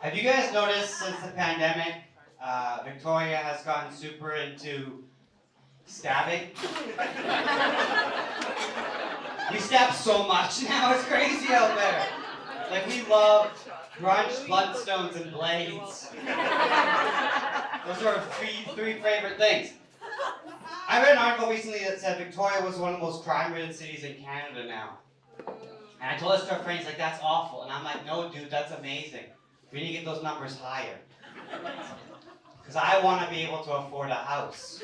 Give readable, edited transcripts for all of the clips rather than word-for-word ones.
Have you guys noticed since the pandemic, Victoria has gotten super into stabbing? We stab so much now, it's crazy out there. Like, we love brunch, bloodstones, and blades. Those are our three favorite things. I read an article recently that said Victoria was one of the most crime-ridden cities in Canada now. And I told this to our friends, like, that's awful. And I'm like, no, dude, that's amazing. We need to get those numbers higher. Because I want to be able to afford a house.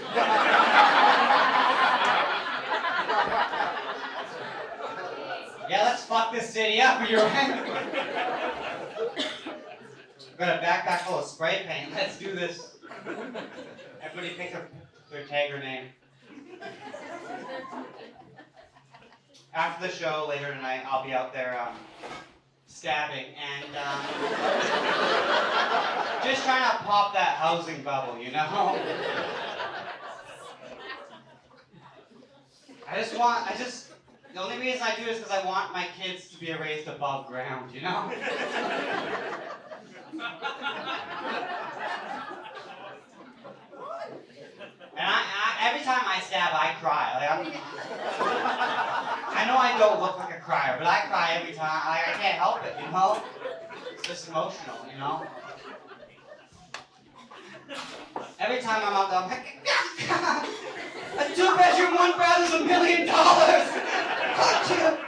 Yeah, let's fuck this city up, you're right. We've got a backpack full of spray paint. Let's do this. Everybody pick their tag or name. After the show later tonight, I'll be out there stabbing and just trying to pop that housing bubble, you know? The only reason I do it is because I want my kids to be raised above ground, you know? And every time I stab, I cry. Like, I know I don't look like a crier, but I cry every time. I can't help it, you know? It's just emotional, you know? Every time I'm out there, I'm like, a 2-bedroom, 1 bath is $1 million! Fuck you!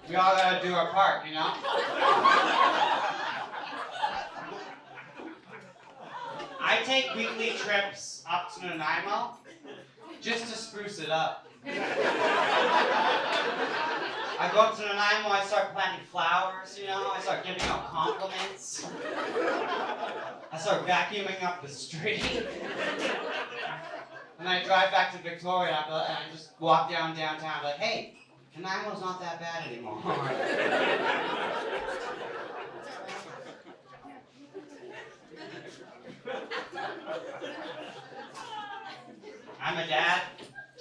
We all gotta do our part, you know? I take weekly trips up to Nanaimo just to spruce it up. I go up to Nanaimo, I start planting flowers, you know, I start giving out compliments. I start vacuuming up the street. And I drive back to Victoria and I just walk downtown, like, hey, Nanaimo's not that bad anymore. I'm a dad.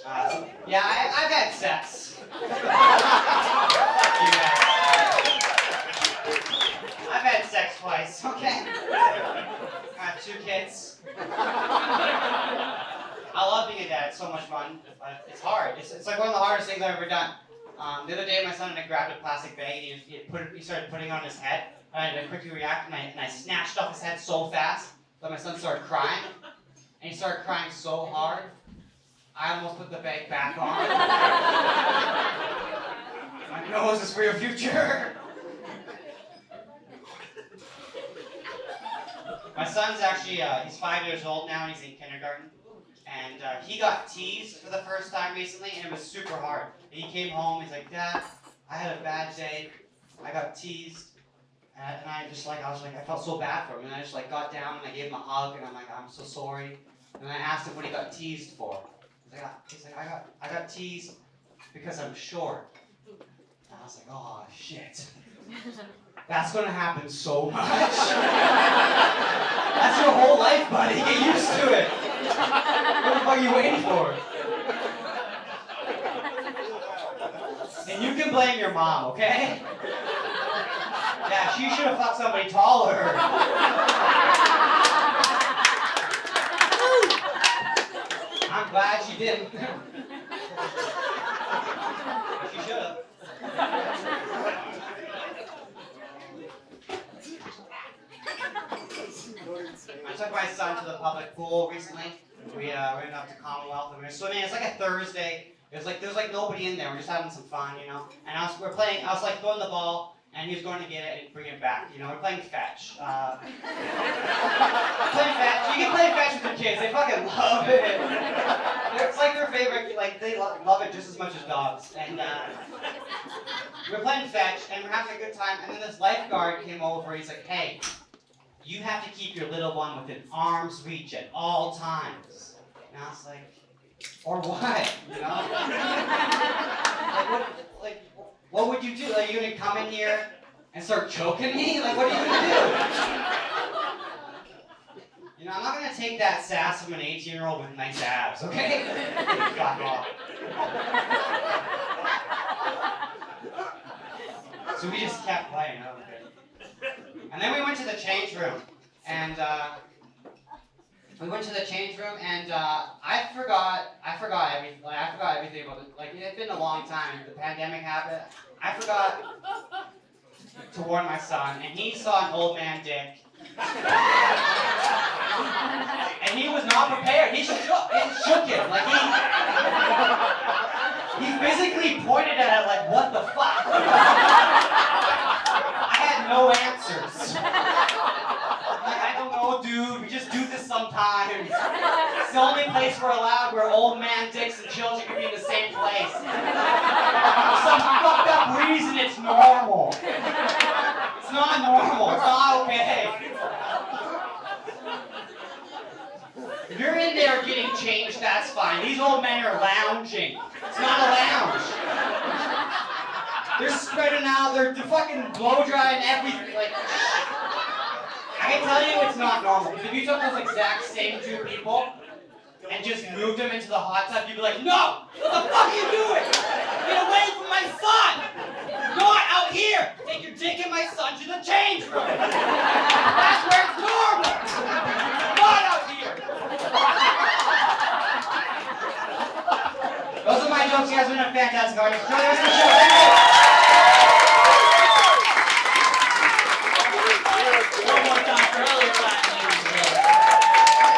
I've had sex. Fuck you guys. I've had sex twice, okay? I have 2 kids. I love being a dad. It's so much fun. It's hard. It's like one of the hardest things I've ever done. The other day, my son had grabbed a plastic bag and he started putting it on his head. And I had to quickly react and I snatched off his head so fast that my son started crying. And he started crying so hard, I almost put the bag back on. My nose is for your future. My son's actually, he's 5 years old now and he's in kindergarten. And he got teased for the first time recently and it was super hard. He came home, he's like, Dad, I had a bad day. I got teased. And I felt so bad for him. And I just got down and I gave him a hug and I'm like, I'm so sorry. And I asked him what he got teased for. He's like, I got teased because I'm short. And I was like, oh shit. That's gonna happen so much. That's your whole life, buddy. Get used to it. What the fuck are you waiting for? And you can blame your mom, okay? Yeah, she should have fucked somebody taller. I'm glad she didn't. She should have. I took my son to the public pool recently. We went up to Commonwealth and we were swimming. It's like a Thursday. There was nobody in there. We're just having some fun, you know. And I was throwing the ball. And he was going to get it and bring it back. You know, we're playing fetch. Playing fetch. You can play fetch with your kids. They fucking love it. It's like their favorite. Like they love it just as much as dogs. And we're playing fetch and we're having a good time. And then this lifeguard came over. He's like, "Hey, you have to keep your little one within arm's reach at all times." And I was like, "Or what? You know? What would you do? Are you gonna come in here and start choking me? Like, what are you gonna do? You know, I'm not gonna take that sass from an 18-year-old with nice abs, okay? Fuck off. So we just kept playing. Oh, okay. And then we went to the change room, and I forgot everything. Like, I forgot everything about it. Like, it had been a long time. The pandemic happened. I forgot to warn my son, and he saw an old man dick. And he was not prepared. It shook him. Like, he physically pointed at it like, what the fuck? I had no answers. Like, I don't know, dude. We just do this sometimes. It's the only place we're allowed where old man dicks and children can be in the same place. For some fucked up reason, it's normal. It's not normal. It's not okay. If you're in there getting changed, that's fine. These old men are lounging. It's not a lounge. They're spreading out. They're fucking blow drying everything. Like, I can tell you it's not normal. Because if you took those exact same two people and just moved them into the hot tub, you'd be like, no! What the fuck are you doing? Get away from my son! Not out here! Take your dick and my son to the change room! That's where it's normal! Not out here! Those are my jokes. You guys have been a fantastic audience. Enjoy the rest of the show.